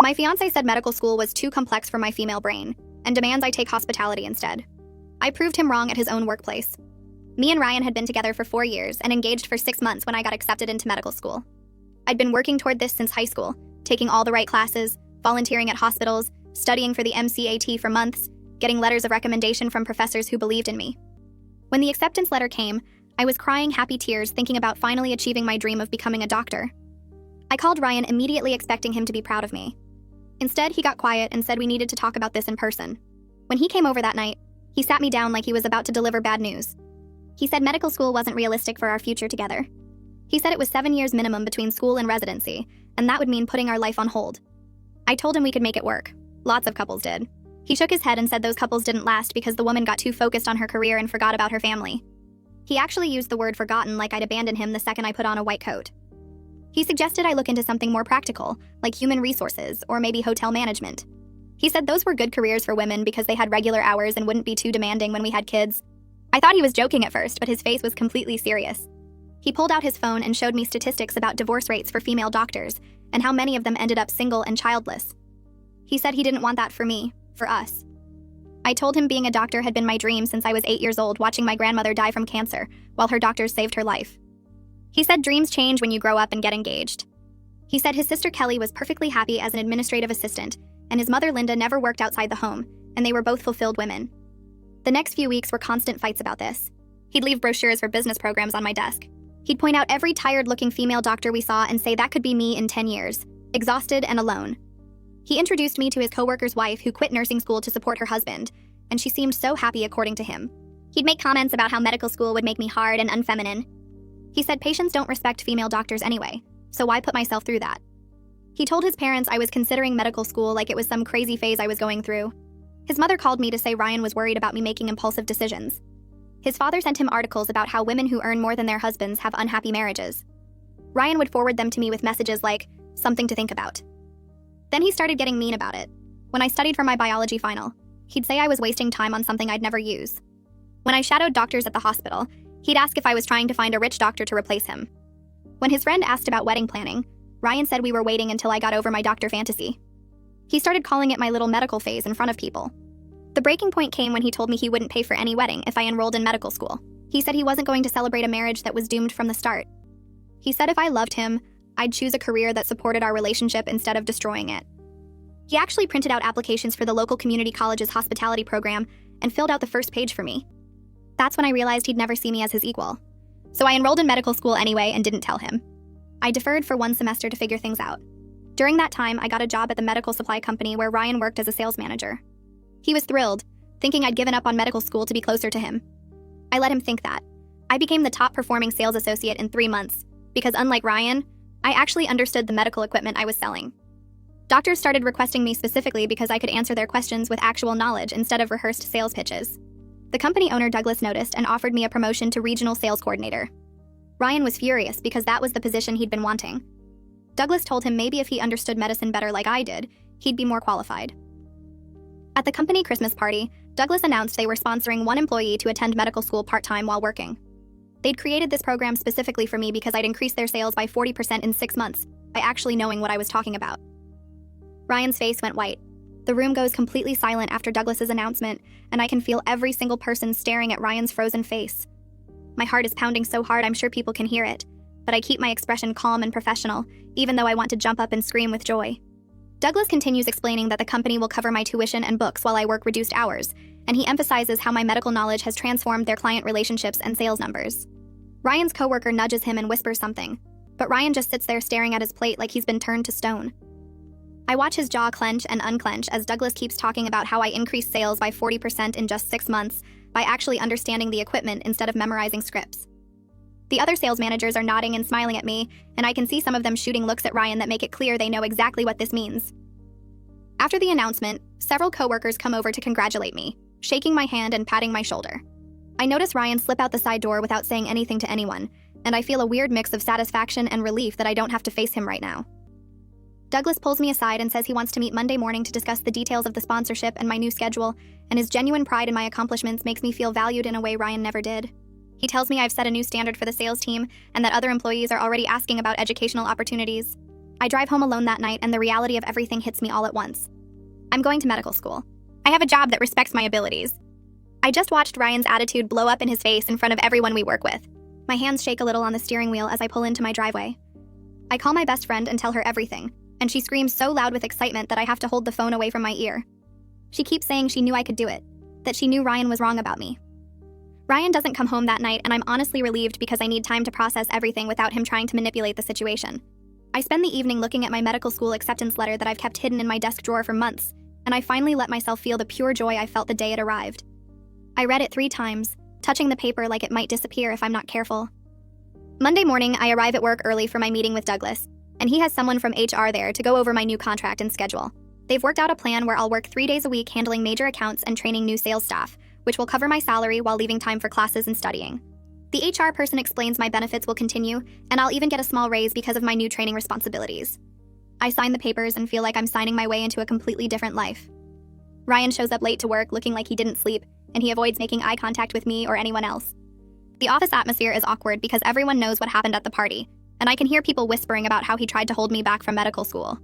My fiancé said medical school was too complex for my female brain and demands I take hospitality instead. I proved him wrong at his own workplace. Me and Ryan had been together for 4 years and engaged for 6 months when I got accepted into medical school. I'd been working toward this since high school, taking all the right classes, volunteering at hospitals, studying for the MCAT for months, getting letters of recommendation from professors who believed in me. When the acceptance letter came, I was crying happy tears thinking about finally achieving my dream of becoming a doctor. I called Ryan immediately expecting him to be proud of me. Instead, he got quiet and said we needed to talk about this in person. When he came over that night, he sat me down like he was about to deliver bad news. He said medical school wasn't realistic for our future together. He said it was 7 years minimum between school and residency, and that would mean putting our life on hold. I told him we could make it work. Lots of couples did. He shook his head and said those couples didn't last because the woman got too focused on her career and forgot about her family. He actually used the word forgotten like I'd abandoned him the second I put on a white coat. He suggested I look into something more practical, like human resources or maybe hotel management. He said those were good careers for women because they had regular hours and wouldn't be too demanding when we had kids. I thought he was joking at first, but his face was completely serious. He pulled out his phone and showed me statistics about divorce rates for female doctors and how many of them ended up single and childless. He said he didn't want that for me, for us. I told him being a doctor had been my dream since I was 8 years old, watching my grandmother die from cancer while her doctors saved her life. He said dreams change when you grow up and get engaged. He said his sister Kelly was perfectly happy as an administrative assistant, and his mother Linda never worked outside the home, and they were both fulfilled women. The next few weeks were constant fights about this. He'd leave brochures for business programs on my desk. He'd point out every tired-looking female doctor we saw and say that could be me in 10 years, exhausted and alone. He introduced me to his coworker's wife who quit nursing school to support her husband, and she seemed so happy according to him. He'd make comments about how medical school would make me hard and unfeminine. He said patients don't respect female doctors anyway, so why put myself through that? He told his parents I was considering medical school like it was some crazy phase I was going through. His mother called me to say Ryan was worried about me making impulsive decisions. His father sent him articles about how women who earn more than their husbands have unhappy marriages. Ryan would forward them to me with messages like, something to think about. Then he started getting mean about it. When I studied for my biology final, he'd say I was wasting time on something I'd never use. When I shadowed doctors at the hospital, he'd ask if I was trying to find a rich doctor to replace him. When his friend asked about wedding planning, Ryan said we were waiting until I got over my doctor fantasy. He started calling it my little medical phase in front of people. The breaking point came when he told me he wouldn't pay for any wedding if I enrolled in medical school. He said he wasn't going to celebrate a marriage that was doomed from the start. He said if I loved him, I'd choose a career that supported our relationship instead of destroying it. He actually printed out applications for the local community college's hospitality program and filled out the first page for me. That's when I realized he'd never see me as his equal. So I enrolled in medical school anyway and didn't tell him. I deferred for 1 semester to figure things out. During that time, I got a job at the medical supply company where Ryan worked as a sales manager. He was thrilled, thinking I'd given up on medical school to be closer to him. I let him think that. I became the top performing sales associate in 3 months, because unlike Ryan, I actually understood the medical equipment I was selling. Doctors started requesting me specifically because I could answer their questions with actual knowledge instead of rehearsed sales pitches. The company owner Douglas noticed and offered me a promotion to regional sales coordinator. Ryan was furious because that was the position he'd been wanting. Douglas told him maybe if he understood medicine better like I did, he'd be more qualified. At the company Christmas party, Douglas announced they were sponsoring one employee to attend medical school part-time while working. They'd created this program specifically for me because I'd increased their sales by 40% in 6 months by actually knowing what I was talking about. Ryan's face went white. The room goes completely silent after Douglas's announcement, and I can feel every single person staring at Ryan's frozen face. My heart is pounding so hard I'm sure people can hear it, but I keep my expression calm and professional, even though I want to jump up and scream with joy. Douglas continues explaining that the company will cover my tuition and books while I work reduced hours, and he emphasizes how my medical knowledge has transformed their client relationships and sales numbers. Ryan's coworker nudges him and whispers something, but Ryan just sits there staring at his plate like he's been turned to stone. I watch his jaw clench and unclench as Douglas keeps talking about how I increased sales by 40% in just 6 months by actually understanding the equipment instead of memorizing scripts. The other sales managers are nodding and smiling at me, and I can see some of them shooting looks at Ryan that make it clear they know exactly what this means. After the announcement, several coworkers come over to congratulate me, shaking my hand and patting my shoulder. I notice Ryan slip out the side door without saying anything to anyone, and I feel a weird mix of satisfaction and relief that I don't have to face him right now. Douglas pulls me aside and says he wants to meet Monday morning to discuss the details of the sponsorship and my new schedule, and his genuine pride in my accomplishments makes me feel valued in a way Ryan never did. He tells me I've set a new standard for the sales team and that other employees are already asking about educational opportunities. I drive home alone that night, and the reality of everything hits me all at once. I'm going to medical school. I have a job that respects my abilities. I just watched Ryan's attitude blow up in his face in front of everyone we work with. My hands shake a little on the steering wheel as I pull into my driveway. I call my best friend and tell her everything, and she screams so loud with excitement that I have to hold the phone away from my ear. She keeps saying she knew I could do it, that she knew Ryan was wrong about me. Ryan doesn't come home that night, and I'm honestly relieved because I need time to process everything without him trying to manipulate the situation. I spend the evening looking at my medical school acceptance letter that I've kept hidden in my desk drawer for months, and I finally let myself feel the pure joy I felt the day it arrived. I read it 3 times, touching the paper like it might disappear if I'm not careful. Monday morning, I arrive at work early for my meeting with Douglas, and he has someone from HR there to go over my new contract and schedule. They've worked out a plan where I'll work 3 days a week handling major accounts and training new sales staff, which will cover my salary while leaving time for classes and studying. The HR person explains my benefits will continue, and I'll even get a small raise because of my new training responsibilities. I sign the papers and feel like I'm signing my way into a completely different life. Ryan shows up late to work looking like he didn't sleep, and he avoids making eye contact with me or anyone else. The office atmosphere is awkward because everyone knows what happened at the party, and I can hear people whispering about how he tried to hold me back from medical school.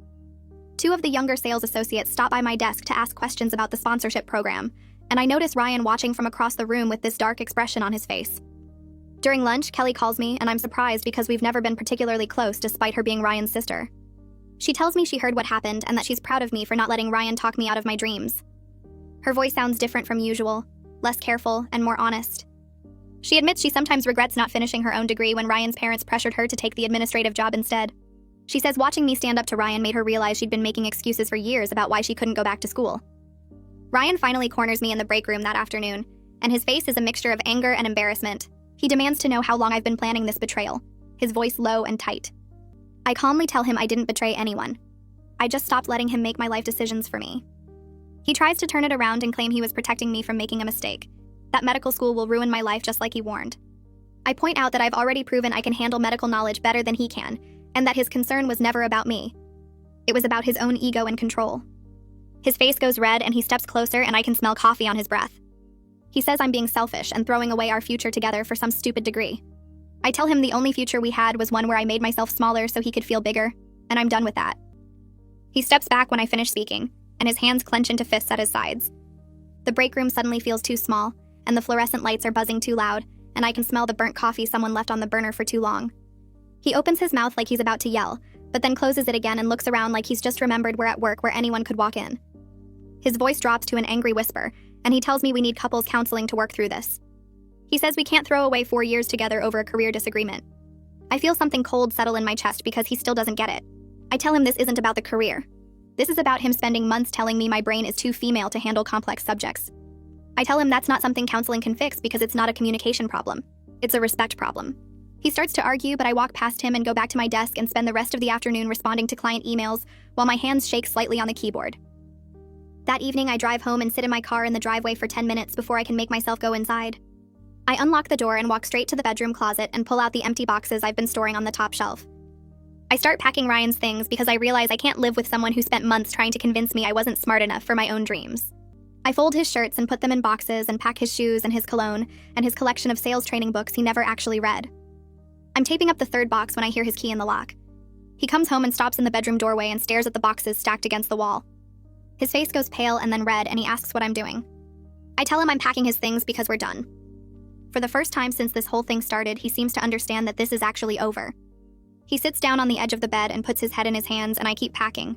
2 of the younger sales associates stop by my desk to ask questions about the sponsorship program, and I notice Ryan watching from across the room with this dark expression on his face. During lunch, Kelly calls me, and I'm surprised because we've never been particularly close despite her being Ryan's sister. She tells me she heard what happened and that she's proud of me for not letting Ryan talk me out of my dreams. Her voice sounds different from usual, less careful and more honest. She admits she sometimes regrets not finishing her own degree when Ryan's parents pressured her to take the administrative job instead. She says watching me stand up to Ryan made her realize she'd been making excuses for years about why she couldn't go back to school. Ryan finally corners me in the break room that afternoon, and his face is a mixture of anger and embarrassment. He demands to know how long I've been planning this betrayal, his voice low and tight. I calmly tell him I didn't betray anyone. I just stopped letting him make my life decisions for me. He tries to turn it around and claim he was protecting me from making a mistake, that medical school will ruin my life just like he warned. I point out that I've already proven I can handle medical knowledge better than he can, and that his concern was never about me. It was about his own ego and control. His face goes red and he steps closer, and I can smell coffee on his breath. He says I'm being selfish and throwing away our future together for some stupid degree. I tell him the only future we had was one where I made myself smaller so he could feel bigger, and I'm done with that. He steps back when I finish speaking, and his hands clench into fists at his sides. The break room suddenly feels too small, and the fluorescent lights are buzzing too loud, and I can smell the burnt coffee someone left on the burner for too long. He opens his mouth like he's about to yell, but then closes it again and looks around like he's just remembered we're at work where anyone could walk in. His voice drops to an angry whisper, and he tells me we need couples counseling to work through this. He says we can't throw away 4 years together over a career disagreement. I feel something cold settle in my chest because he still doesn't get it. I tell him this isn't about the career. This is about him spending months telling me my brain is too female to handle complex subjects. I tell him that's not something counseling can fix because it's not a communication problem. It's a respect problem. He starts to argue, but I walk past him and go back to my desk and spend the rest of the afternoon responding to client emails while my hands shake slightly on the keyboard. That evening, I drive home and sit in my car in the driveway for 10 minutes before I can make myself go inside. I unlock the door and walk straight to the bedroom closet and pull out the empty boxes I've been storing on the top shelf. I start packing Ryan's things because I realize I can't live with someone who spent months trying to convince me I wasn't smart enough for my own dreams. I fold his shirts and put them in boxes and pack his shoes and his cologne and his collection of sales training books he never actually read. I'm taping up the 3rd box when I hear his key in the lock. He comes home and stops in the bedroom doorway and stares at the boxes stacked against the wall. His face goes pale and then red, and he asks what I'm doing. I tell him I'm packing his things because we're done. For the first time since this whole thing started, he seems to understand that this is actually over. He sits down on the edge of the bed and puts his head in his hands, and I keep packing.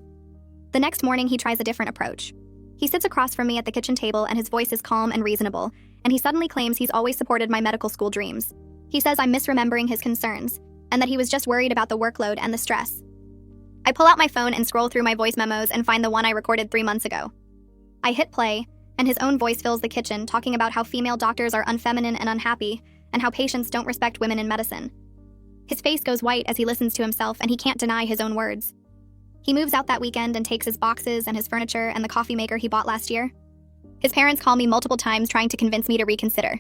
The next morning, he tries a different approach. He sits across from me at the kitchen table, and his voice is calm and reasonable, and he suddenly claims he's always supported my medical school dreams. He says I'm misremembering his concerns, and that he was just worried about the workload and the stress. I pull out my phone and scroll through my voice memos and find the one I recorded 3 months ago. I hit play, and his own voice fills the kitchen, talking about how female doctors are unfeminine and unhappy, and how patients don't respect women in medicine. His face goes white as he listens to himself, and he can't deny his own words. He moves out that weekend and takes his boxes and his furniture and the coffee maker he bought last year. His parents call me multiple times trying to convince me to reconsider.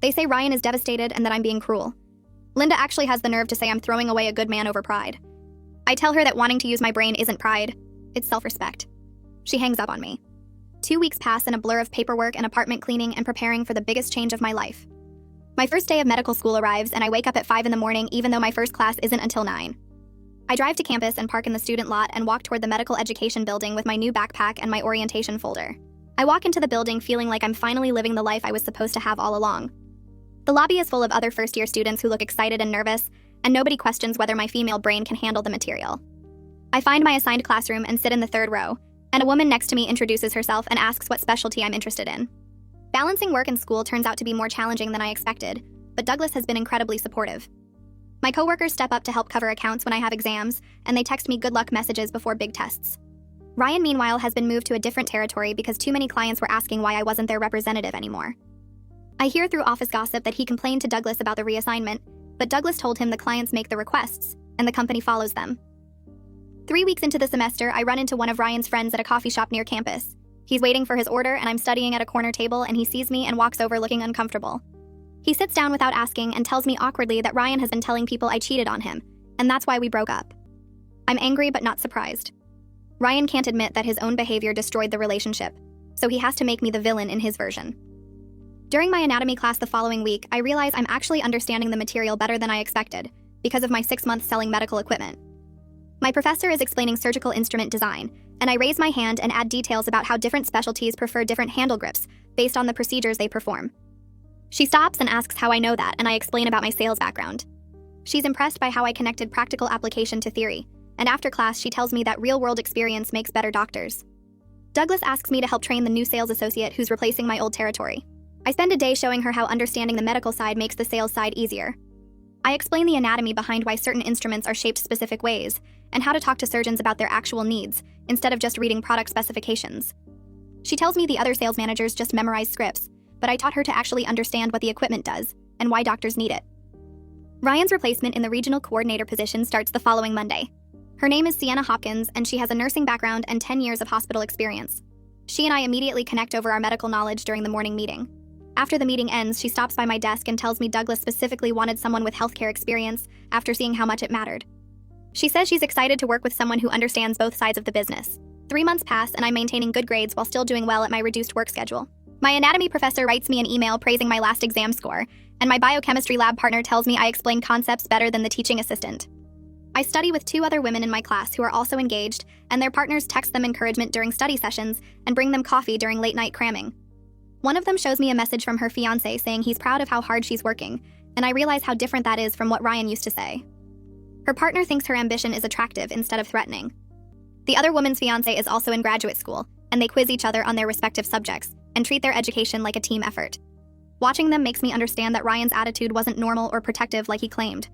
They say Ryan is devastated and that I'm being cruel. Linda actually has the nerve to say I'm throwing away a good man over pride. I tell her that wanting to use my brain isn't pride, it's self-respect. She hangs up on me. 2 weeks pass in a blur of paperwork and apartment cleaning and preparing for the biggest change of my life. My first day of medical school arrives, and I wake up at 5 in the morning even though my first class isn't until 9. I drive to campus and park in the student lot and walk toward the medical education building with my new backpack and my orientation folder. I walk into the building feeling like I'm finally living the life I was supposed to have all along. The lobby is full of other first-year students who look excited and nervous, and nobody questions whether my female brain can handle the material. I find my assigned classroom and sit in the third row, and a woman next to me introduces herself and asks what specialty I'm interested in. Balancing work and school turns out to be more challenging than I expected, but Douglas has been incredibly supportive. My coworkers step up to help cover accounts when I have exams, and they text me good luck messages before big tests. Ryan, meanwhile, has been moved to a different territory because too many clients were asking why I wasn't their representative anymore. I hear through office gossip that he complained to Douglas about the reassignment, but Douglas told him the clients make the requests, and the company follows them. 3 weeks into the semester, I run into one of Ryan's friends at a coffee shop near campus. He's waiting for his order, and I'm studying at a corner table, and he sees me and walks over looking uncomfortable. He sits down without asking and tells me awkwardly that Ryan has been telling people I cheated on him, and that's why we broke up. I'm angry but not surprised. Ryan can't admit that his own behavior destroyed the relationship, so he has to make me the villain in his version. During my anatomy class the following week, I realize I'm actually understanding the material better than I expected because of my 6 months selling medical equipment. My professor is explaining surgical instrument design, and I raise my hand and add details about how different specialties prefer different handle grips based on the procedures they perform. She stops and asks how I know that, and I explain about my sales background. She's impressed by how I connected practical application to theory, and after class she tells me that real-world experience makes better doctors. Douglas asks me to help train the new sales associate who's replacing my old territory. I spend a day showing her how understanding the medical side makes the sales side easier. I explain the anatomy behind why certain instruments are shaped specific ways, and how to talk to surgeons about their actual needs, instead of just reading product specifications. She tells me the other sales managers just memorize scripts, but I taught her to actually understand what the equipment does, and why doctors need it. Ryan's replacement in the regional coordinator position starts the following Monday. Her name is Sienna Hopkins, and she has a nursing background and 10 years of hospital experience. She and I immediately connect over our medical knowledge during the morning meeting. After the meeting ends, she stops by my desk and tells me Douglas specifically wanted someone with healthcare experience after seeing how much it mattered. She says she's excited to work with someone who understands both sides of the business. 3 months pass, and I'm maintaining good grades while still doing well at my reduced work schedule. My anatomy professor writes me an email praising my last exam score, and my biochemistry lab partner tells me I explain concepts better than the teaching assistant. I study with 2 other women in my class who are also engaged, and their partners text them encouragement during study sessions and bring them coffee during late-night cramming. One of them shows me a message from her fiancé saying he's proud of how hard she's working, and I realize how different that is from what Ryan used to say. Her partner thinks her ambition is attractive instead of threatening. The other woman's fiancé is also in graduate school, and they quiz each other on their respective subjects and treat their education like a team effort. Watching them makes me understand that Ryan's attitude wasn't normal or protective like he claimed.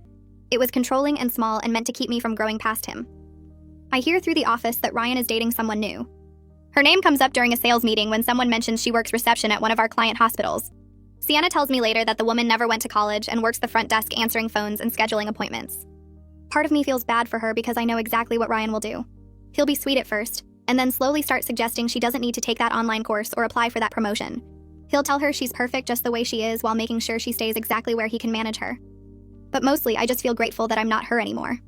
It was controlling and small and meant to keep me from growing past him. I hear through the office that Ryan is dating someone new. Her name comes up during a sales meeting when someone mentions she works reception at one of our client hospitals. Sienna tells me later that the woman never went to college and works the front desk answering phones and scheduling appointments. Part of me feels bad for her because I know exactly what Ryan will do. He'll be sweet at first, and then slowly start suggesting she doesn't need to take that online course or apply for that promotion. He'll tell her she's perfect just the way she is while making sure she stays exactly where he can manage her. But mostly, I just feel grateful that I'm not her anymore.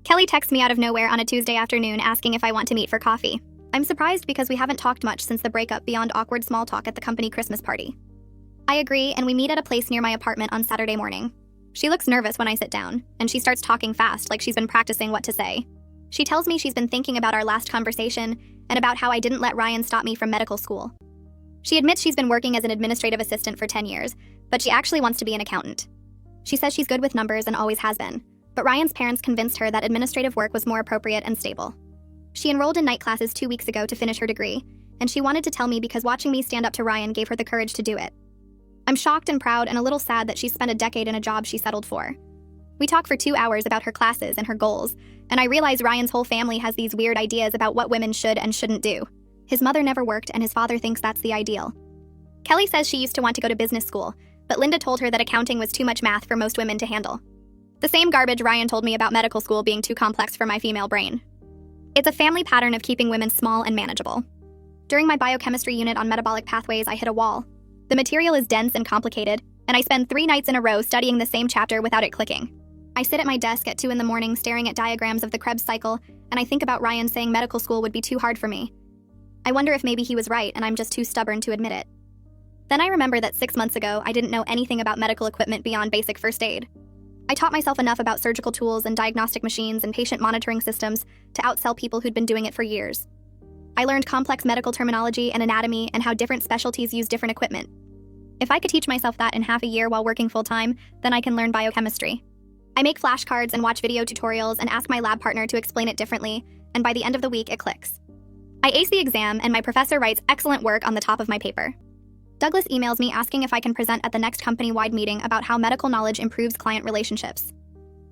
Kelly texts me out of nowhere on a Tuesday afternoon asking if I want to meet for coffee. I'm surprised because we haven't talked much since the breakup beyond awkward small talk at the company Christmas party. I agree, and we meet at a place near my apartment on Saturday morning. She looks nervous when I sit down, and she starts talking fast like she's been practicing what to say. She tells me she's been thinking about our last conversation and about how I didn't let Ryan stop me from medical school. She admits she's been working as an administrative assistant for 10 years, but she actually wants to be an accountant. She says she's good with numbers and always has been, but Ryan's parents convinced her that administrative work was more appropriate and stable. She enrolled in night classes 2 weeks ago to finish her degree, and she wanted to tell me because watching me stand up to Ryan gave her the courage to do it. I'm shocked and proud and a little sad that she's spent a decade in a job she settled for. We talk for 2 hours about her classes and her goals, and I realize Ryan's whole family has these weird ideas about what women should and shouldn't do. His mother never worked, and his father thinks that's the ideal. Kelly says she used to want to go to business school, but Linda told her that accounting was too much math for most women to handle. The same garbage Ryan told me about medical school being too complex for my female brain. It's a family pattern of keeping women small and manageable. During my biochemistry unit on metabolic pathways, I hit a wall. The material is dense and complicated, and I spend 3 nights in a row studying the same chapter without it clicking. I sit at my desk at 2 in the morning staring at diagrams of the Krebs cycle, and I think about Ryan saying medical school would be too hard for me. I wonder if maybe he was right and I'm just too stubborn to admit it. Then I remember that 6 months ago, I didn't know anything about medical equipment beyond basic first aid. I taught myself enough about surgical tools and diagnostic machines and patient monitoring systems to outsell people who'd been doing it for years. I learned complex medical terminology and anatomy and how different specialties use different equipment. If I could teach myself that in half a year while working full-time, then I can learn biochemistry. I make flashcards and watch video tutorials and ask my lab partner to explain it differently, and by the end of the week, it clicks. I ace the exam, and my professor writes excellent work on the top of my paper. Douglas emails me asking if I can present at the next company-wide meeting about how medical knowledge improves client relationships.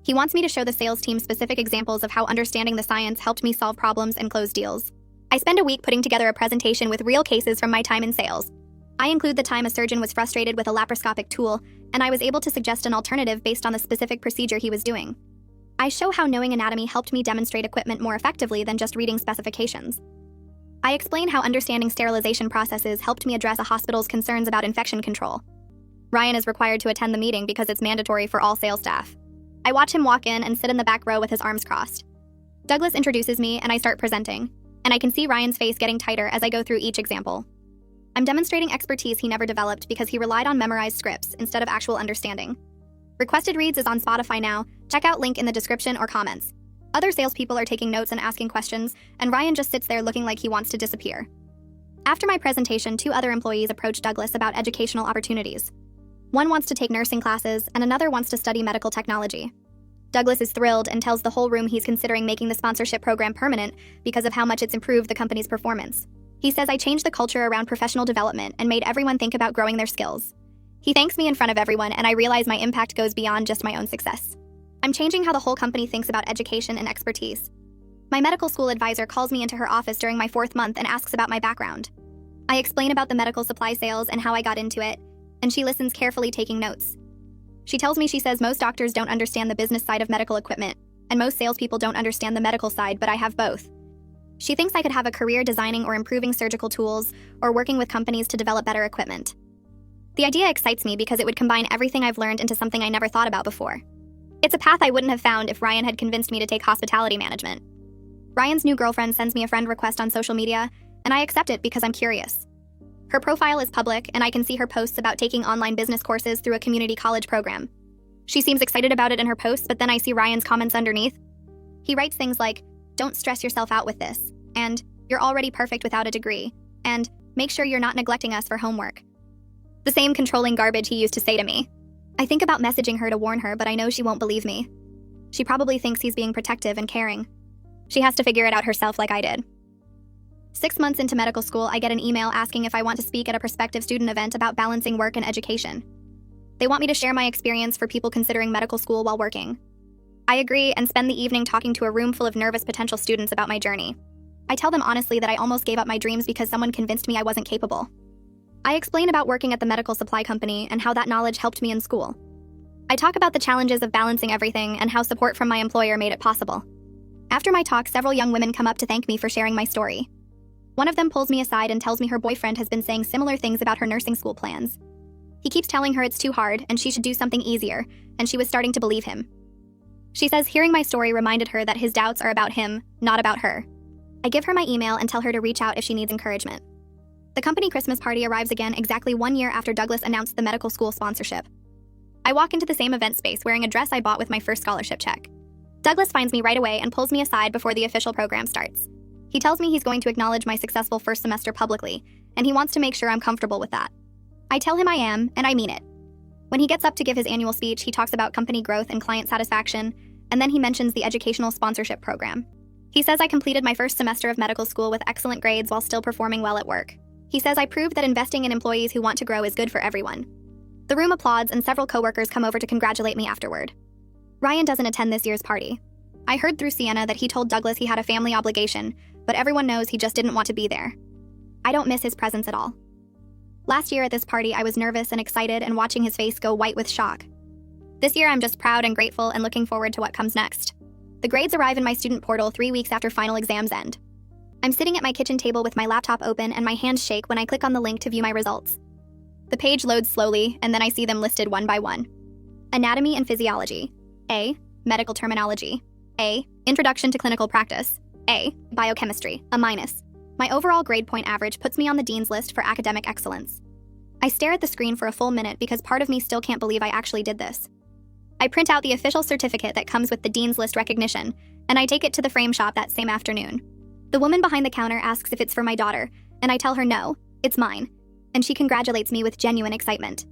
He wants me to show the sales team specific examples of how understanding the science helped me solve problems and close deals. I spend a week putting together a presentation with real cases from my time in sales. I include the time a surgeon was frustrated with a laparoscopic tool, and I was able to suggest an alternative based on the specific procedure he was doing. I show how knowing anatomy helped me demonstrate equipment more effectively than just reading specifications. I explain how understanding sterilization processes helped me address a hospital's concerns about infection control. Ryan is required to attend the meeting because it's mandatory for all sales staff. I watch him walk in and sit in the back row with his arms crossed. Douglas introduces me and I start presenting, and I can see Ryan's face getting tighter as I go through each example. I'm demonstrating expertise he never developed because he relied on memorized scripts instead of actual understanding. Requested Reads is on Spotify now. Check out link in the description or comments. Other salespeople are taking notes and asking questions, and Ryan just sits there looking like he wants to disappear. After my presentation, 2 other employees approach Douglas about educational opportunities. One wants to take nursing classes, and another wants to study medical technology. Douglas is thrilled and tells the whole room he's considering making the sponsorship program permanent because of how much it's improved the company's performance. He says I changed the culture around professional development and made everyone think about growing their skills. He thanks me in front of everyone, and I realize my impact goes beyond just my own success. I'm changing how the whole company thinks about education and expertise. My medical school advisor calls me into her office during my 4th month and asks about my background. I explain about the medical supply sales and how I got into it, and she listens carefully, taking notes. She tells me she says most doctors don't understand the business side of medical equipment, and most salespeople don't understand the medical side, but I have both. She thinks I could have a career designing or improving surgical tools or working with companies to develop better equipment. The idea excites me because it would combine everything I've learned into something I never thought about before. It's a path I wouldn't have found if Ryan had convinced me to take hospitality management. Ryan's new girlfriend sends me a friend request on social media, and I accept it because I'm curious. Her profile is public, and I can see her posts about taking online business courses through a community college program. She seems excited about it in her posts, but then I see Ryan's comments underneath. He writes things like, "Don't stress yourself out with this," and "You're already perfect without a degree," and "Make sure you're not neglecting us for homework." The same controlling garbage he used to say to me. I think about messaging her to warn her, but I know she won't believe me. She probably thinks he's being protective and caring. She has to figure it out herself like I did. 6 months into medical school, I get an email asking if I want to speak at a prospective student event about balancing work and education. They want me to share my experience for people considering medical school while working. I agree and spend the evening talking to a room full of nervous potential students about my journey. I tell them honestly that I almost gave up my dreams because someone convinced me I wasn't capable. I explain about working at the medical supply company and how that knowledge helped me in school. I talk about the challenges of balancing everything and how support from my employer made it possible. After my talk, several young women come up to thank me for sharing my story. One of them pulls me aside and tells me her boyfriend has been saying similar things about her nursing school plans. He keeps telling her it's too hard and she should do something easier, and she was starting to believe him. She says hearing my story reminded her that his doubts are about him, not about her. I give her my email and tell her to reach out if she needs encouragement. The company Christmas party arrives again exactly 1 year after Douglas announced the medical school sponsorship. I walk into the same event space wearing a dress I bought with my first scholarship check. Douglas finds me right away and pulls me aside before the official program starts. He tells me he's going to acknowledge my successful first semester publicly, and he wants to make sure I'm comfortable with that. I tell him I am, and I mean it. When he gets up to give his annual speech, he talks about company growth and client satisfaction, and then he mentions the educational sponsorship program. He says I completed my first semester of medical school with excellent grades while still performing well at work. He says I proved that investing in employees who want to grow is good for everyone. The room applauds, and several coworkers come over to congratulate me afterward. Ryan doesn't attend this year's party. I heard through Sienna that he told Douglas he had a family obligation, but everyone knows he just didn't want to be there. I don't miss his presence at all. Last year at this party, I was nervous and excited and watching his face go white with shock. This year, I'm just proud and grateful and looking forward to what comes next. The grades arrive in my student portal 3 weeks after final exams end. I'm sitting at my kitchen table with my laptop open and my hands shake when I click on the link to view my results. The page loads slowly, and then I see them listed one by one. Anatomy and physiology. A. Medical terminology. A. Introduction to clinical practice. A. Biochemistry, a minus. My overall grade point average puts me on the dean's list for academic excellence. I stare at the screen for a full minute because part of me still can't believe I actually did this. I print out the official certificate that comes with the Dean's List recognition, and I take it to the frame shop that same afternoon. The woman behind the counter asks if it's for my daughter, and I tell her no, it's mine, and she congratulates me with genuine excitement.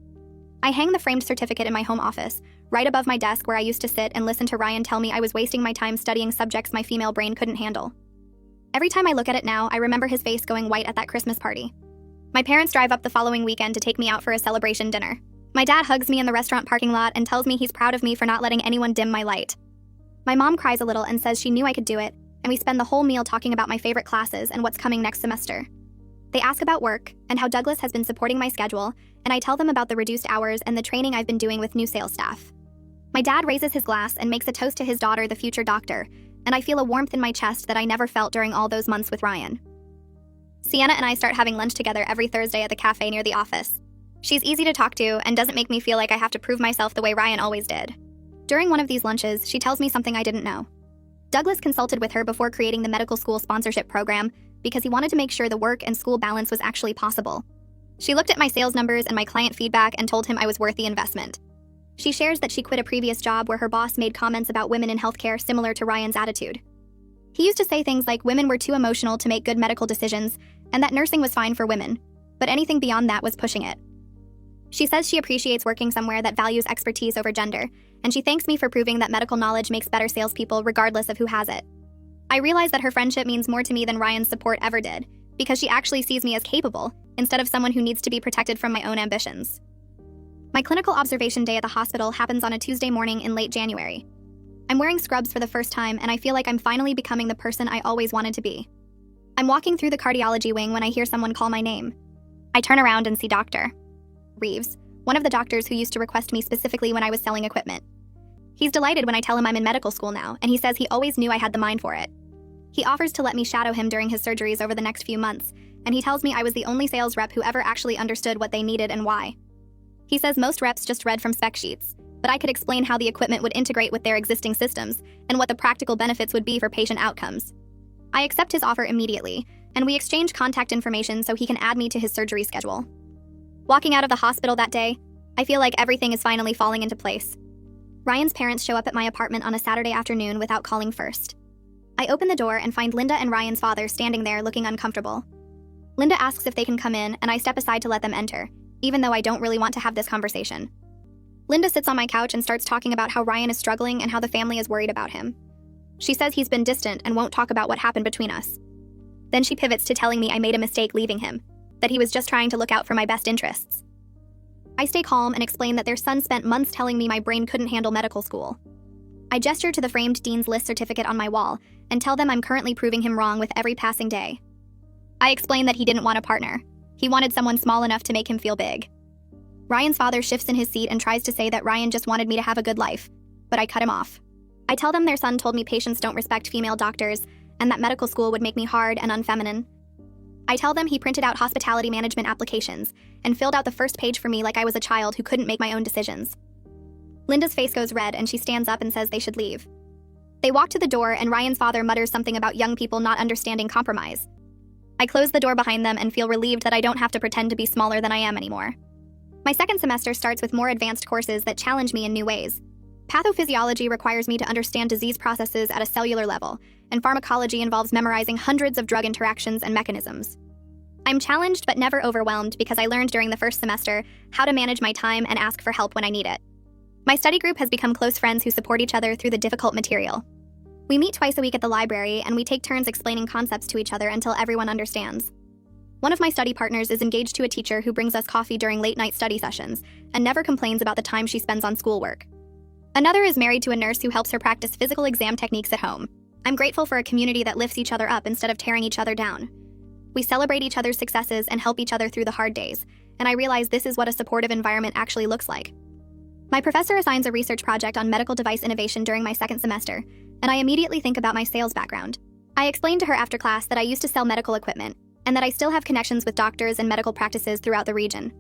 I hang the framed certificate in my home office, right above my desk where I used to sit and listen to Ryan tell me I was wasting my time studying subjects my female brain couldn't handle. Every time I look at it now, I remember his face going white at that Christmas party. My parents drive up the following weekend to take me out for a celebration dinner. My dad hugs me in the restaurant parking lot and tells me he's proud of me for not letting anyone dim my light. My mom cries a little and says she knew I could do it, and we spend the whole meal talking about my favorite classes and what's coming next semester. They ask about work and how Douglas has been supporting my schedule, and I tell them about the reduced hours and the training I've been doing with new sales staff. My dad raises his glass and makes a toast to his daughter, the future doctor, and I feel a warmth in my chest that I never felt during all those months with Ryan. Sienna and I start having lunch together every Thursday at the cafe near the office. She's easy to talk to and doesn't make me feel like I have to prove myself the way Ryan always did. During one of these lunches, she tells me something I didn't know. Douglas consulted with her before creating the medical school sponsorship program because he wanted to make sure the work and school balance was actually possible. She looked at my sales numbers and my client feedback and told him I was worth the investment. She shares that she quit a previous job where her boss made comments about women in healthcare similar to Ryan's attitude. He used to say things like women were too emotional to make good medical decisions and that nursing was fine for women, but anything beyond that was pushing it. She says she appreciates working somewhere that values expertise over gender, and she thanks me for proving that medical knowledge makes better salespeople regardless of who has it. I realize that her friendship means more to me than Ryan's support ever did, because she actually sees me as capable, instead of someone who needs to be protected from my own ambitions. My clinical observation day at the hospital happens on a Tuesday morning in late January. I'm wearing scrubs for the first time, and I feel like I'm finally becoming the person I always wanted to be. I'm walking through the cardiology wing when I hear someone call my name. I turn around and see Dr. Reeves, one of the doctors who used to request me specifically when I was selling equipment. He's delighted when I tell him I'm in medical school now, and he says he always knew I had the mind for it. He offers to let me shadow him during his surgeries over the next few months, and he tells me I was the only sales rep who ever actually understood what they needed and why. He says most reps just read from spec sheets, but I could explain how the equipment would integrate with their existing systems and what the practical benefits would be for patient outcomes. I accept his offer immediately, and we exchange contact information so he can add me to his surgery schedule. Walking out of the hospital that day, I feel like everything is finally falling into place. Ryan's parents show up at my apartment on a Saturday afternoon without calling first. I open the door and find Linda and Ryan's father standing there looking uncomfortable. Linda asks if they can come in, and I step aside to let them enter, even though I don't really want to have this conversation. Linda sits on my couch and starts talking about how Ryan is struggling and how the family is worried about him. She says he's been distant and won't talk about what happened between us. Then she pivots to telling me I made a mistake leaving him, that he was just trying to look out for my best interests. I stay calm and explain that their son spent months telling me my brain couldn't handle medical school. I gesture to the framed Dean's List certificate on my wall and tell them I'm currently proving him wrong with every passing day. I explain that he didn't want a partner. He wanted someone small enough to make him feel big. Ryan's father shifts in his seat and tries to say that Ryan just wanted me to have a good life, but I cut him off. I tell them their son told me patients don't respect female doctors and that medical school would make me hard and unfeminine. I tell them he printed out hospitality management applications and filled out the first page for me like I was a child who couldn't make my own decisions. Linda's face goes red and she stands up and says they should leave. They walk to the door and Ryan's father mutters something about young people not understanding compromise. I close the door behind them and feel relieved that I don't have to pretend to be smaller than I am anymore. My second semester starts with more advanced courses that challenge me in new ways. Pathophysiology requires me to understand disease processes at a cellular level, and pharmacology involves memorizing hundreds of drug interactions and mechanisms. I'm challenged but never overwhelmed because I learned during the first semester how to manage my time and ask for help when I need it. My study group has become close friends who support each other through the difficult material. We meet twice a week at the library, and we take turns explaining concepts to each other until everyone understands. One of my study partners is engaged to a teacher who brings us coffee during late-night study sessions and never complains about the time she spends on schoolwork. Another is married to a nurse who helps her practice physical exam techniques at home. I'm grateful for a community that lifts each other up instead of tearing each other down. We celebrate each other's successes and help each other through the hard days, and I realize this is what a supportive environment actually looks like. My professor assigns a research project on medical device innovation during my second semester, and I immediately think about my sales background. I explained to her after class that I used to sell medical equipment, and that I still have connections with doctors and medical practices throughout the region.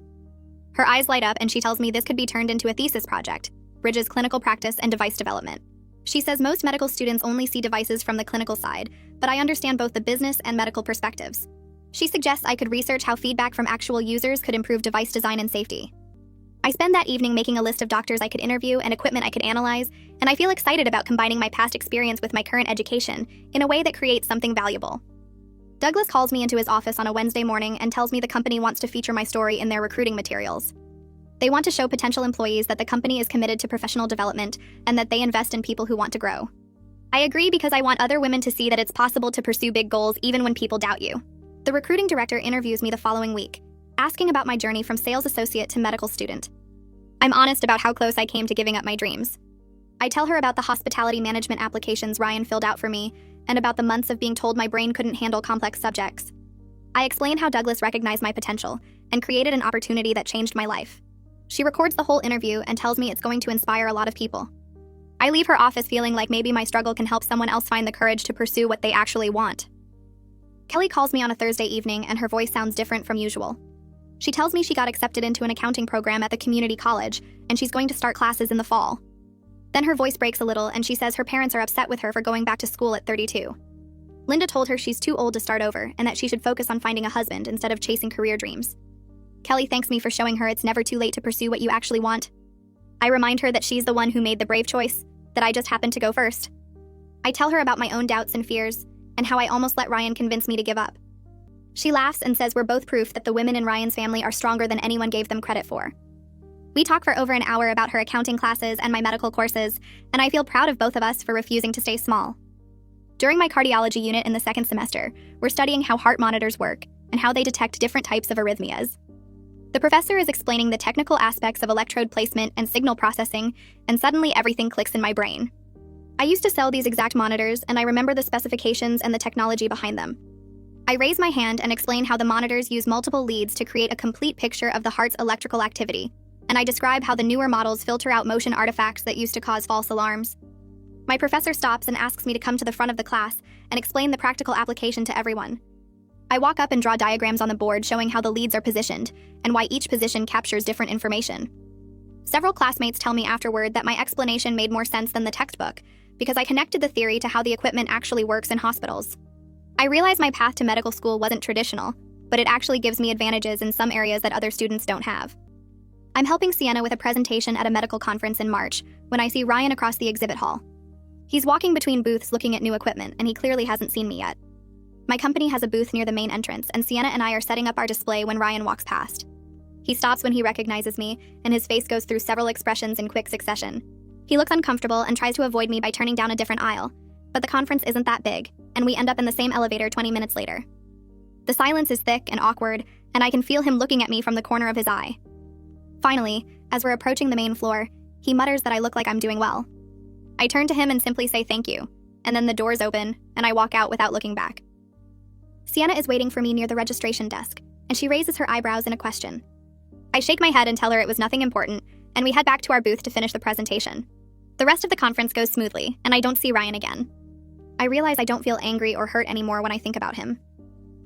Her eyes light up and she tells me this could be turned into a thesis project, bridges clinical practice and device development. She says most medical students only see devices from the clinical side, but I understand both the business and medical perspectives. She suggests I could research how feedback from actual users could improve device design and safety. I spend that evening making a list of doctors I could interview and equipment I could analyze, and I feel excited about combining my past experience with my current education in a way that creates something valuable. Douglas calls me into his office on a Wednesday morning and tells me the company wants to feature my story in their recruiting materials. They want to show potential employees that the company is committed to professional development and that they invest in people who want to grow. I agree because I want other women to see that it's possible to pursue big goals even when people doubt you. The recruiting director interviews me the following week, asking about my journey from sales associate to medical student. I'm honest about how close I came to giving up my dreams. I tell her about the hospitality management applications Ryan filled out for me and about the months of being told my brain couldn't handle complex subjects. I explain how Douglas recognized my potential and created an opportunity that changed my life. She records the whole interview and tells me it's going to inspire a lot of people. I leave her office feeling like maybe my struggle can help someone else find the courage to pursue what they actually want. Kelly calls me on a Thursday evening and her voice sounds different from usual. She tells me she got accepted into an accounting program at the community college and she's going to start classes in the fall. Then her voice breaks a little and she says her parents are upset with her for going back to school at 32. Linda told her she's too old to start over and that she should focus on finding a husband instead of chasing career dreams. Kelly thanks me for showing her it's never too late to pursue what you actually want. I remind her that she's the one who made the brave choice, that I just happened to go first. I tell her about my own doubts and fears, and how I almost let Ryan convince me to give up. She laughs and says we're both proof that the women in Ryan's family are stronger than anyone gave them credit for. We talk for over an hour about her accounting classes and my medical courses, and I feel proud of both of us for refusing to stay small. During my cardiology unit in the second semester, we're studying how heart monitors work and how they detect different types of arrhythmias. The professor is explaining the technical aspects of electrode placement and signal processing, and suddenly everything clicks in my brain. I used to sell these exact monitors, and I remember the specifications and the technology behind them. I raise my hand and explain how the monitors use multiple leads to create a complete picture of the heart's electrical activity, and I describe how the newer models filter out motion artifacts that used to cause false alarms. My professor stops and asks me to come to the front of the class and explain the practical application to everyone. I walk up and draw diagrams on the board showing how the leads are positioned and why each position captures different information. Several classmates tell me afterward that my explanation made more sense than the textbook because I connected the theory to how the equipment actually works in hospitals. I realize my path to medical school wasn't traditional, but it actually gives me advantages in some areas that other students don't have. I'm helping Sienna with a presentation at a medical conference in March when I see Ryan across the exhibit hall. He's walking between booths looking at new equipment, and he clearly hasn't seen me yet. My company has a booth near the main entrance, and Sienna and I are setting up our display when Ryan walks past. He stops when he recognizes me, and his face goes through several expressions in quick succession. He looks uncomfortable and tries to avoid me by turning down a different aisle, but the conference isn't that big, and we end up in the same elevator 20 minutes later. The silence is thick and awkward, and I can feel him looking at me from the corner of his eye. Finally, as we're approaching the main floor, he mutters that I look like I'm doing well. I turn to him and simply say thank you, and then the doors open, and I walk out without looking back. Sienna is waiting for me near the registration desk, and she raises her eyebrows in a question. I shake my head and tell her it was nothing important, and we head back to our booth to finish the presentation. The rest of the conference goes smoothly, and I don't see Ryan again. I realize I don't feel angry or hurt anymore when I think about him.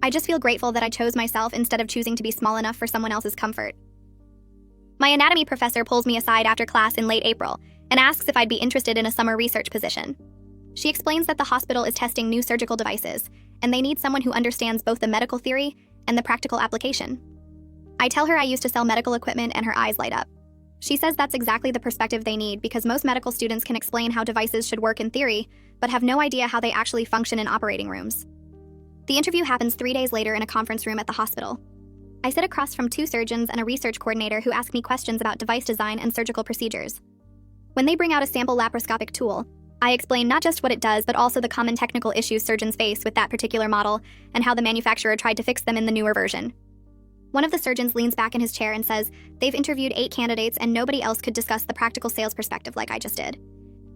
I just feel grateful that I chose myself instead of choosing to be small enough for someone else's comfort. My anatomy professor pulls me aside after class in late April and asks if I'd be interested in a summer research position. She explains that the hospital is testing new surgical devices, and they need someone who understands both the medical theory and the practical application. I tell her I used to sell medical equipment, and her eyes light up. She says that's exactly the perspective they need because most medical students can explain how devices should work in theory, but have no idea how they actually function in operating rooms. The interview happens 3 days later in a conference room at the hospital. I sit across from 2 surgeons and a research coordinator who ask me questions about device design and surgical procedures. When they bring out a sample laparoscopic tool, I explain not just what it does, but also the common technical issues surgeons face with that particular model and how the manufacturer tried to fix them in the newer version. One of the surgeons leans back in his chair and says they've interviewed 8 candidates and nobody else could discuss the practical sales perspective like I just did.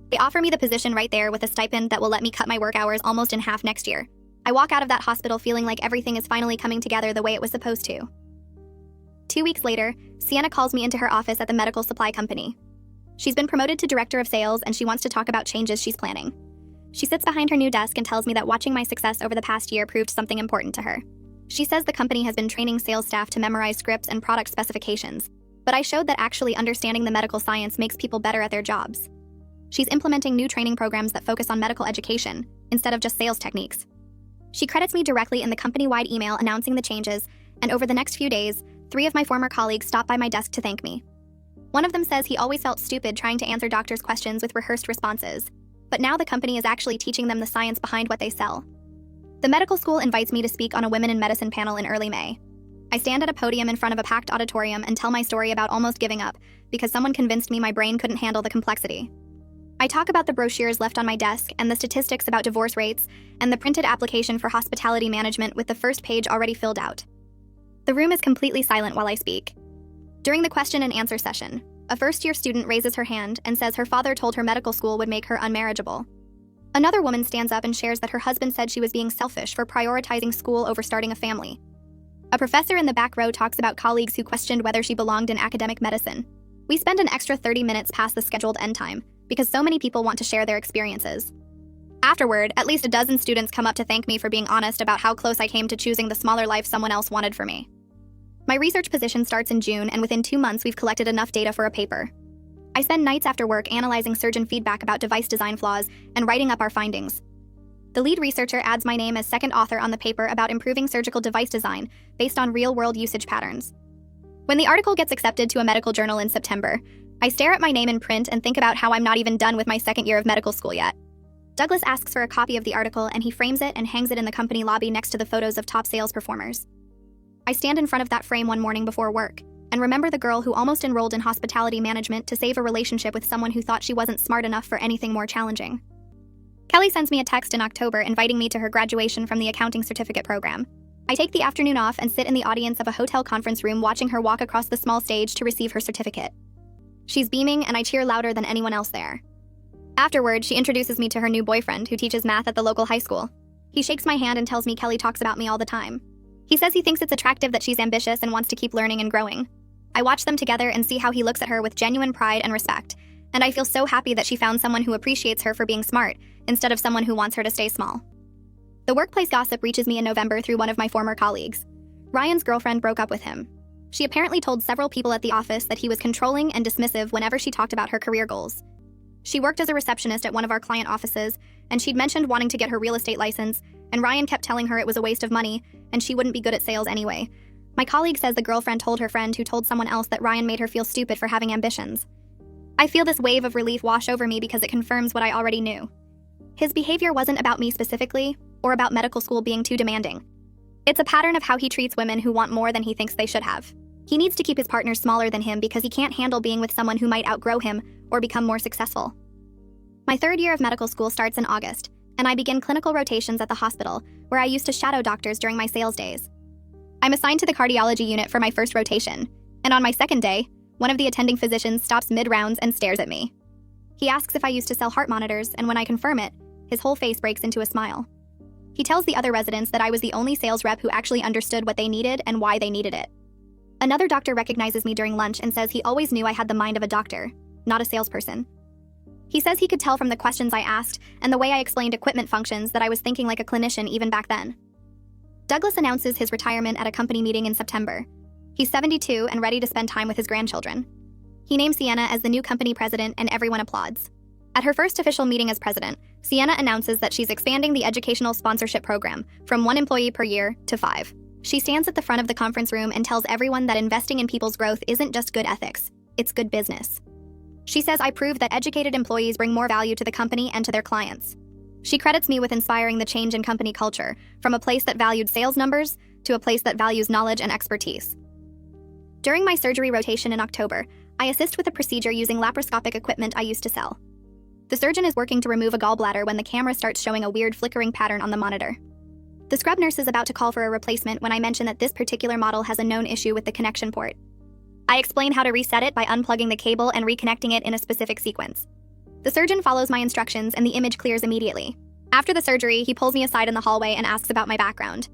They offer me the position right there with a stipend that will let me cut my work hours almost in half next year. I walk out of that hospital feeling like everything is finally coming together the way it was supposed to. 2 weeks later, Sienna calls me into her office at the medical supply company. She's been promoted to director of sales and she wants to talk about changes she's planning. She sits behind her new desk and tells me that watching my success over the past year proved something important to her. She says the company has been training sales staff to memorize scripts and product specifications, but I showed that actually understanding the medical science makes people better at their jobs. She's implementing new training programs that focus on medical education, instead of just sales techniques. She credits me directly in the company-wide email announcing the changes, and over the next few days, 3 of my former colleagues stopped by my desk to thank me. One of them says he always felt stupid trying to answer doctors' questions with rehearsed responses, but now the company is actually teaching them the science behind what they sell. The medical school invites me to speak on a Women in Medicine panel in early May. I stand at a podium in front of a packed auditorium and tell my story about almost giving up because someone convinced me my brain couldn't handle the complexity. I talk about the brochures left on my desk and the statistics about divorce rates and the printed application for hospitality management with the first page already filled out. The room is completely silent while I speak. During the question and answer session, a first-year student raises her hand and says her father told her medical school would make her unmarriageable. Another woman stands up and shares that her husband said she was being selfish for prioritizing school over starting a family. A professor in the back row talks about colleagues who questioned whether she belonged in academic medicine. We spend an extra 30 minutes past the scheduled end time because so many people want to share their experiences. Afterward, at least a dozen students come up to thank me for being honest about how close I came to choosing the smaller life someone else wanted for me. My research position starts in June, and within 2 months we've collected enough data for a paper. I spend nights after work analyzing surgeon feedback about device design flaws and writing up our findings. The lead researcher adds my name as second author on the paper about improving surgical device design based on real-world usage patterns. When the article gets accepted to a medical journal in September, I stare at my name in print and think about how I'm not even done with my second year of medical school yet. Douglas asks for a copy of the article, and he frames it and hangs it in the company lobby next to the photos of top sales performers. I stand in front of that frame one morning before work and remember the girl who almost enrolled in hospitality management to save a relationship with someone who thought she wasn't smart enough for anything more challenging. Kelly sends me a text in October inviting me to her graduation from the accounting certificate program. I take the afternoon off and sit in the audience of a hotel conference room watching her walk across the small stage to receive her certificate. She's beaming, and I cheer louder than anyone else there. Afterward, she introduces me to her new boyfriend who teaches math at the local high school. He shakes my hand and tells me Kelly talks about me all the time. He says he thinks it's attractive that she's ambitious and wants to keep learning and growing. I watch them together and see how he looks at her with genuine pride and respect, and I feel so happy that she found someone who appreciates her for being smart instead of someone who wants her to stay small. The workplace gossip reaches me in November through one of my former colleagues. Ryan's girlfriend broke up with him. She apparently told several people at the office that he was controlling and dismissive whenever she talked about her career goals. She worked as a receptionist at one of our client offices, and she'd mentioned wanting to get her real estate license, and Ryan kept telling her it was a waste of money, and she wouldn't be good at sales anyway. My colleague says the girlfriend told her friend who told someone else that Ryan made her feel stupid for having ambitions. I feel this wave of relief wash over me because it confirms what I already knew. His behavior wasn't about me specifically, or about medical school being too demanding. It's a pattern of how he treats women who want more than he thinks they should have. He needs to keep his partners smaller than him because he can't handle being with someone who might outgrow him or become more successful. My third year of medical school starts in August, and I begin clinical rotations at the hospital, where I used to shadow doctors during my sales days. I'm assigned to the cardiology unit for my first rotation, and on my second day, one of the attending physicians stops mid-rounds and stares at me. He asks if I used to sell heart monitors, and when I confirm it, his whole face breaks into a smile. He tells the other residents that I was the only sales rep who actually understood what they needed and why they needed it. Another doctor recognizes me during lunch and says he always knew I had the mind of a doctor, not a salesperson. He says he could tell from the questions I asked and the way I explained equipment functions that I was thinking like a clinician even back then. Douglas announces his retirement at a company meeting in September. He's 72 and ready to spend time with his grandchildren. He names Sienna as the new company president, and everyone applauds. At her first official meeting as president, Sienna announces that she's expanding the educational sponsorship program from 1 employee per year to 5. She stands at the front of the conference room and tells everyone that investing in people's growth isn't just good ethics, it's good business. She says I proved that educated employees bring more value to the company and to their clients. She credits me with inspiring the change in company culture, from a place that valued sales numbers to a place that values knowledge and expertise. During my surgery rotation in October, I assist with a procedure using laparoscopic equipment I used to sell. The surgeon is working to remove a gallbladder when the camera starts showing a weird flickering pattern on the monitor. The scrub nurse is about to call for a replacement when I mention that this particular model has a known issue with the connection port. I explain how to reset it by unplugging the cable and reconnecting it in a specific sequence. The surgeon follows my instructions and the image clears immediately. After the surgery, he pulls me aside in the hallway and asks about my background.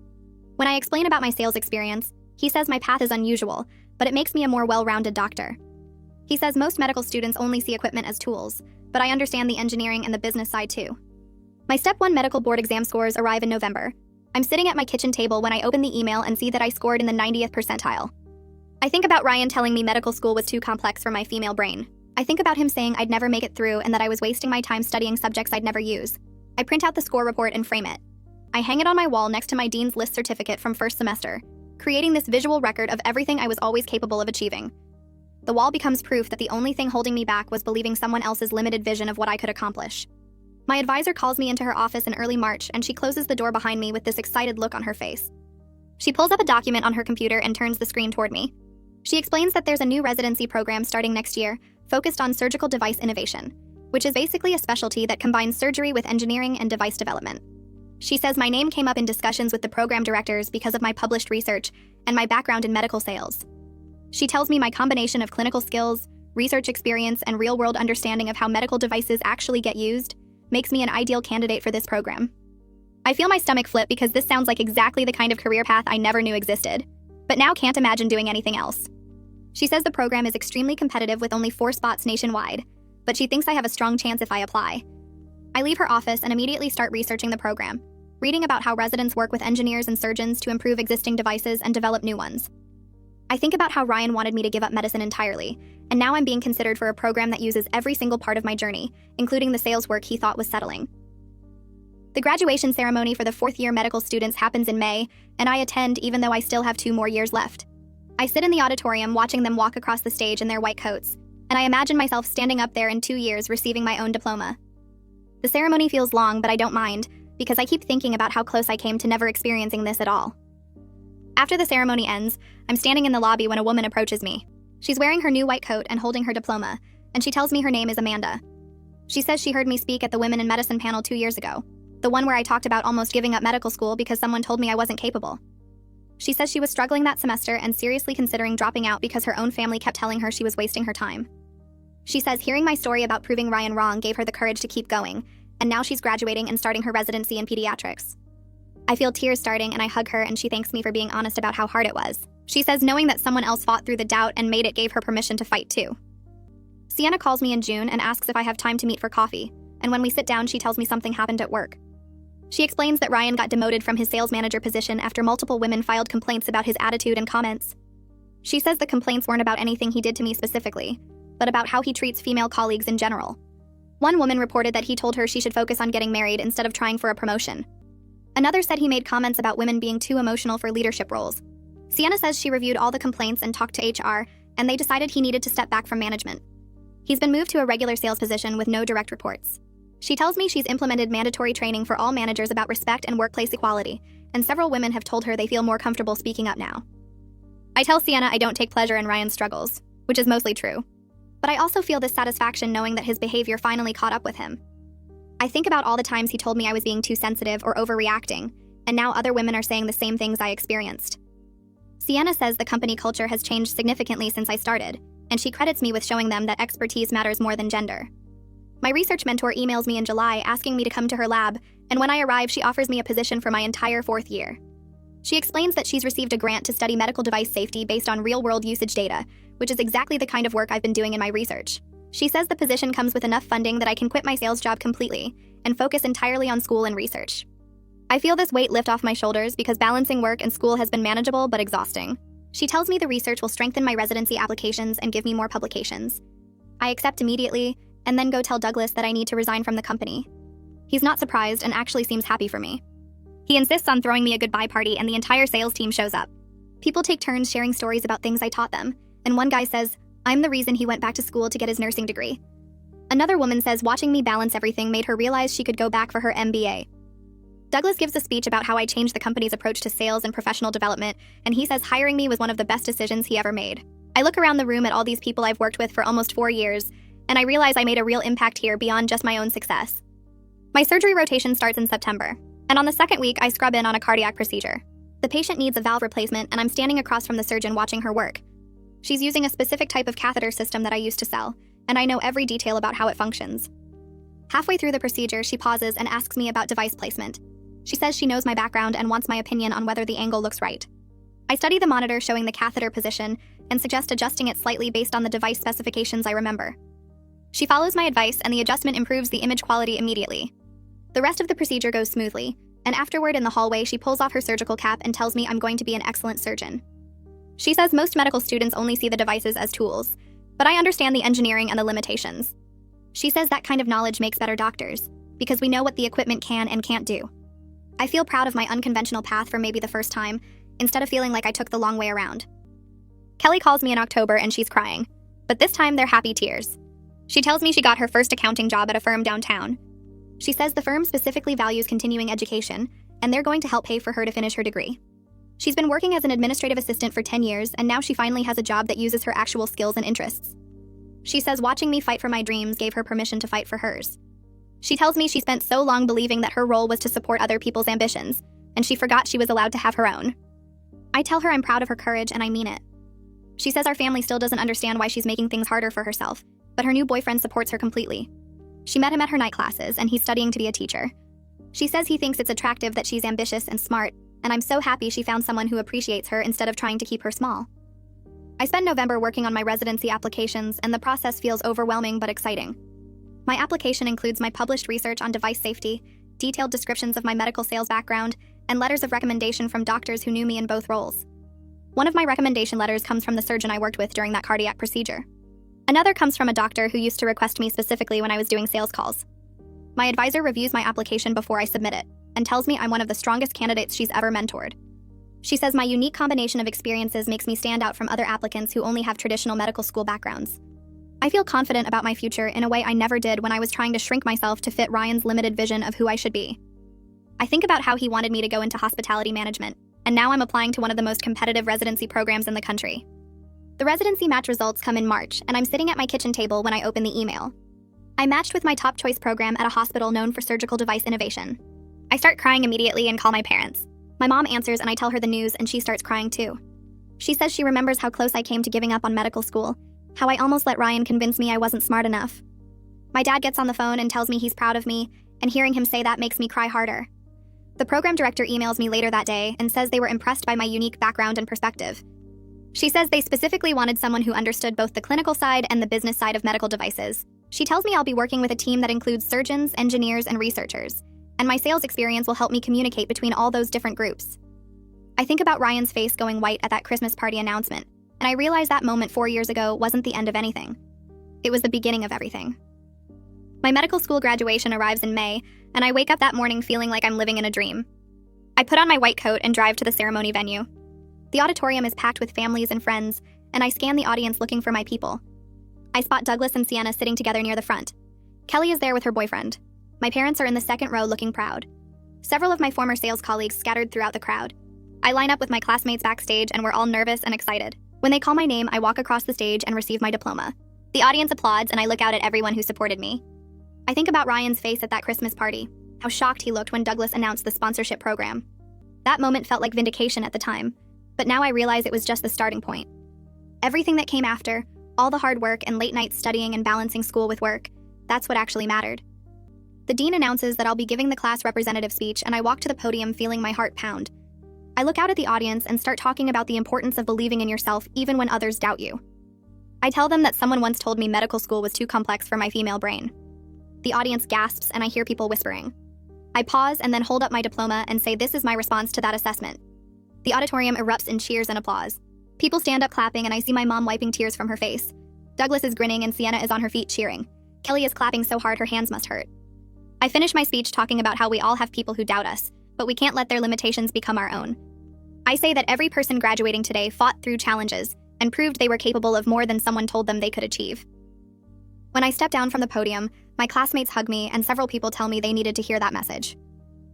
When I explain about my sales experience, he says my path is unusual, but it makes me a more well-rounded doctor. He says most medical students only see equipment as tools, but I understand the engineering and the business side too. My Step 1 medical board exam scores arrive in November. I'm sitting at my kitchen table when I open the email and see that I scored in the 90th percentile. I think about Ryan telling me medical school was too complex for my female brain. I think about him saying I'd never make it through and that I was wasting my time studying subjects I'd never use. I print out the score report and frame it. I hang it on my wall next to my Dean's List certificate from first semester, creating this visual record of everything I was always capable of achieving. The wall becomes proof that the only thing holding me back was believing someone else's limited vision of what I could accomplish. My advisor calls me into her office in early March, and she closes the door behind me with this excited look on her face. She pulls up a document on her computer and turns the screen toward me. She explains that there's a new residency program starting next year focused on surgical device innovation, which is basically a specialty that combines surgery with engineering and device development. She says my name came up in discussions with the program directors because of my published research and my background in medical sales. She tells me my combination of clinical skills, research experience, and real-world understanding of how medical devices actually get used makes me an ideal candidate for this program. I feel my stomach flip because this sounds like exactly the kind of career path I never knew existed, but now can't imagine doing anything else. She says the program is extremely competitive with only 4 spots nationwide, but she thinks I have a strong chance if I apply. I leave her office and immediately start researching the program, reading about how residents work with engineers and surgeons to improve existing devices and develop new ones. I think about how Ryan wanted me to give up medicine entirely, and now I'm being considered for a program that uses every single part of my journey, including the sales work he thought was settling. The graduation ceremony for the 4th-year medical students happens in May, and I attend even though I still have 2 more years left. I sit in the auditorium watching them walk across the stage in their white coats, and I imagine myself standing up there in 2 years receiving my own diploma. The ceremony feels long, but I don't mind, because I keep thinking about how close I came to never experiencing this at all. After the ceremony ends, I'm standing in the lobby when a woman approaches me. She's wearing her new white coat and holding her diploma, and she tells me her name is Amanda. She says she heard me speak at the Women in Medicine panel 2 years ago, the one where I talked about almost giving up medical school because someone told me I wasn't capable. She says she was struggling that semester and seriously considering dropping out because her own family kept telling her she was wasting her time. She says hearing my story about proving Ryan wrong gave her the courage to keep going, and now she's graduating and starting her residency in pediatrics. I feel tears starting and I hug her, and she thanks me for being honest about how hard it was. She says knowing that someone else fought through the doubt and made it gave her permission to fight too. Sienna calls me in June and asks if I have time to meet for coffee, and when we sit down she tells me something happened at work. She explains that Ryan got demoted from his sales manager position after multiple women filed complaints about his attitude and comments. She says the complaints weren't about anything he did to me specifically, but about how he treats female colleagues in general. One woman reported that he told her she should focus on getting married instead of trying for a promotion. Another said he made comments about women being too emotional for leadership roles. Sienna says she reviewed all the complaints and talked to HR, and they decided he needed to step back from management. He's been moved to a regular sales position with no direct reports. She tells me she's implemented mandatory training for all managers about respect and workplace equality, and several women have told her they feel more comfortable speaking up now. I tell Sienna I don't take pleasure in Ryan's struggles, which is mostly true. But I also feel this satisfaction knowing that his behavior finally caught up with him. I think about all the times he told me I was being too sensitive or overreacting, and now other women are saying the same things I experienced. Sienna says the company culture has changed significantly since I started, and she credits me with showing them that expertise matters more than gender. My research mentor emails me in July asking me to come to her lab, and when I arrive, she offers me a position for my entire 4th year. She explains that she's received a grant to study medical device safety based on real-world usage data, which is exactly the kind of work I've been doing in my research. She says the position comes with enough funding that I can quit my sales job completely and focus entirely on school and research. I feel this weight lift off my shoulders because balancing work and school has been manageable but exhausting. She tells me the research will strengthen my residency applications and give me more publications. I accept immediately and then go tell Douglas that I need to resign from the company. He's not surprised and actually seems happy for me. He insists on throwing me a goodbye party and the entire sales team shows up. People take turns sharing stories about things I taught them, and one guy says, I'm the reason he went back to school to get his nursing degree. Another woman says watching me balance everything made her realize she could go back for her MBA. Douglas gives a speech about how I changed the company's approach to sales and professional development, and he says hiring me was one of the best decisions he ever made. I look around the room at all these people I've worked with for almost 4 years, and I realize I made a real impact here beyond just my own success. My surgery rotation starts in September, and on the 2nd week I scrub in on a cardiac procedure. The patient needs a valve replacement, and I'm standing across from the surgeon watching her work. She's using a specific type of catheter system that I used to sell, and I know every detail about how it functions. Halfway through the procedure, she pauses and asks me about device placement. She says she knows my background and wants my opinion on whether the angle looks right. I study the monitor showing the catheter position and suggest adjusting it slightly based on the device specifications I remember. She follows my advice, and the adjustment improves the image quality immediately. The rest of the procedure goes smoothly, and afterward in the hallway she pulls off her surgical cap and tells me I'm going to be an excellent surgeon. She says most medical students only see the devices as tools, but I understand the engineering and the limitations. She says that kind of knowledge makes better doctors, because we know what the equipment can and can't do. I feel proud of my unconventional path for maybe the first time, instead of feeling like I took the long way around. Kelly calls me in October and she's crying. But this time, they're happy tears. She tells me she got her first accounting job at a firm downtown. She says the firm specifically values continuing education, and they're going to help pay for her to finish her degree. She's been working as an administrative assistant for 10 years, and now she finally has a job that uses her actual skills and interests. She says watching me fight for my dreams gave her permission to fight for hers. She tells me she spent so long believing that her role was to support other people's ambitions, and she forgot she was allowed to have her own. I tell her I'm proud of her courage, and I mean it. She says our family still doesn't understand why she's making things harder for herself, but her new boyfriend supports her completely. She met him at her night classes, and he's studying to be a teacher. She says he thinks it's attractive that she's ambitious and smart, and I'm so happy she found someone who appreciates her instead of trying to keep her small. I spent November working on my residency applications, and the process feels overwhelming but exciting. My application includes my published research on device safety, detailed descriptions of my medical sales background, and letters of recommendation from doctors who knew me in both roles. One of my recommendation letters comes from the surgeon I worked with during that cardiac procedure. Another comes from a doctor who used to request me specifically when I was doing sales calls. My advisor reviews my application before I submit it, and tells me I'm one of the strongest candidates she's ever mentored. She says my unique combination of experiences makes me stand out from other applicants who only have traditional medical school backgrounds. I feel confident about my future in a way I never did when I was trying to shrink myself to fit Ryan's limited vision of who I should be. I think about how he wanted me to go into hospitality management, and now I'm applying to one of the most competitive residency programs in the country. The residency match results come in March, and I'm sitting at my kitchen table when I open the email. I matched with my top choice program at a hospital known for surgical device innovation. I start crying immediately and call my parents. My mom answers and I tell her the news, and she starts crying too. She says she remembers how close I came to giving up on medical school, how I almost let Ryan convince me I wasn't smart enough. My dad gets on the phone and tells me he's proud of me, and hearing him say that makes me cry harder. The program director emails me later that day and says they were impressed by my unique background and perspective. She says they specifically wanted someone who understood both the clinical side and the business side of medical devices. She tells me I'll be working with a team that includes surgeons, engineers, and researchers, and my sales experience will help me communicate between all those different groups. I think about Ryan's face going white at that Christmas party announcement, and I realize that moment 4 years ago wasn't the end of anything. It was the beginning of everything. My medical school graduation arrives in May, and I wake up that morning feeling like I'm living in a dream. I put on my white coat and drive to the ceremony venue. The auditorium is packed with families and friends, and I scan the audience looking for my people. I spot Douglas and Sienna sitting together near the front. Kelly is there with her boyfriend. My parents are in the second row looking proud. Several of my former sales colleagues scattered throughout the crowd. I line up with my classmates backstage, and we're all nervous and excited. When they call my name, I walk across the stage and receive my diploma. The audience applauds, and I look out at everyone who supported me. I think about Ryan's face at that Christmas party, how shocked he looked when Douglas announced the sponsorship program. That moment felt like vindication at the time, but now I realize it was just the starting point. Everything that came after, all the hard work and late nights studying and balancing school with work, that's what actually mattered. The dean announces that I'll be giving the class representative speech, and I walk to the podium feeling my heart pound. I look out at the audience and start talking about the importance of believing in yourself even when others doubt you. I tell them that someone once told me medical school was too complex for my female brain. The audience gasps, and I hear people whispering. I pause and then hold up my diploma and say this is my response to that assessment. The auditorium erupts in cheers and applause. People stand up clapping, and I see my mom wiping tears from her face. Douglas is grinning and Sienna is on her feet cheering. Kelly is clapping so hard her hands must hurt. I finish my speech talking about how we all have people who doubt us, but we can't let their limitations become our own. I say that every person graduating today fought through challenges and proved they were capable of more than someone told them they could achieve. When I step down from the podium, my classmates hug me, and several people tell me they needed to hear that message.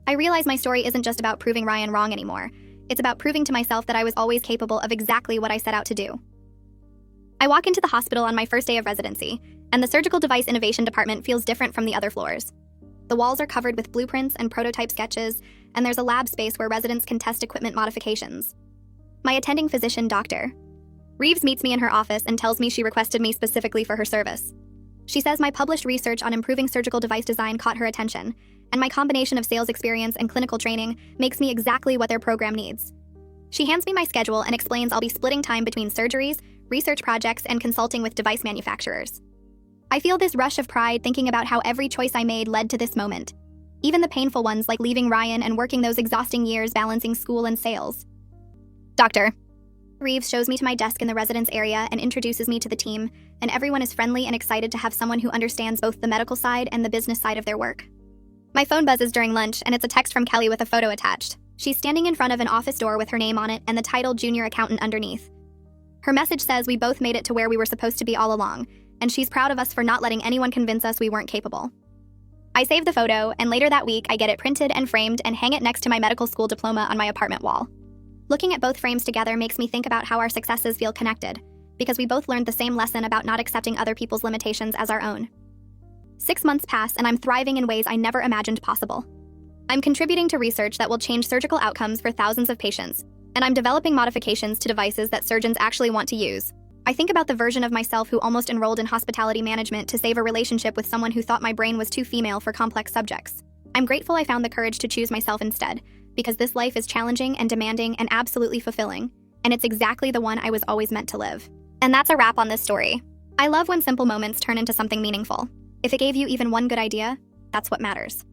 I realize my story isn't just about proving Ryan wrong anymore. It's about proving to myself that I was always capable of exactly what I set out to do. I walk into the hospital on my first day of residency, and the surgical device innovation department feels different from the other floors. The walls are covered with blueprints and prototype sketches, and there's a lab space where residents can test equipment modifications. My attending physician, Dr. Reeves, meets me in her office and tells me she requested me specifically for her service. She says my published research on improving surgical device design caught her attention, and my combination of sales experience and clinical training makes me exactly what their program needs. She hands me my schedule and explains I'll be splitting time between surgeries, research projects, and consulting with device manufacturers. I feel this rush of pride thinking about how every choice I made led to this moment, even the painful ones like leaving Ryan and working those exhausting years balancing school and sales. Dr. Reeves shows me to my desk in the residence area and introduces me to the team, and everyone is friendly and excited to have someone who understands both the medical side and the business side of their work. My phone buzzes during lunch, and it's a text from Kelly with a photo attached. She's standing in front of an office door with her name on it and the title Junior Accountant underneath. Her message says we both made it to where we were supposed to be all along, and she's proud of us for not letting anyone convince us we weren't capable. I save the photo, and later that week I get it printed and framed and hang it next to my medical school diploma on my apartment wall. Looking at both frames together makes me think about how our successes feel connected, because we both learned the same lesson about not accepting other people's limitations as our own. 6 months pass, and I'm thriving in ways I never imagined possible. I'm contributing to research that will change surgical outcomes for thousands of patients, and I'm developing modifications to devices that surgeons actually want to use. I think about the version of myself who almost enrolled in hospitality management to save a relationship with someone who thought my brain was too female for complex subjects. I'm grateful I found the courage to choose myself instead, because this life is challenging and demanding and absolutely fulfilling, and it's exactly the one I was always meant to live. And that's a wrap on this story. I love when simple moments turn into something meaningful. If it gave you even one good idea, that's what matters.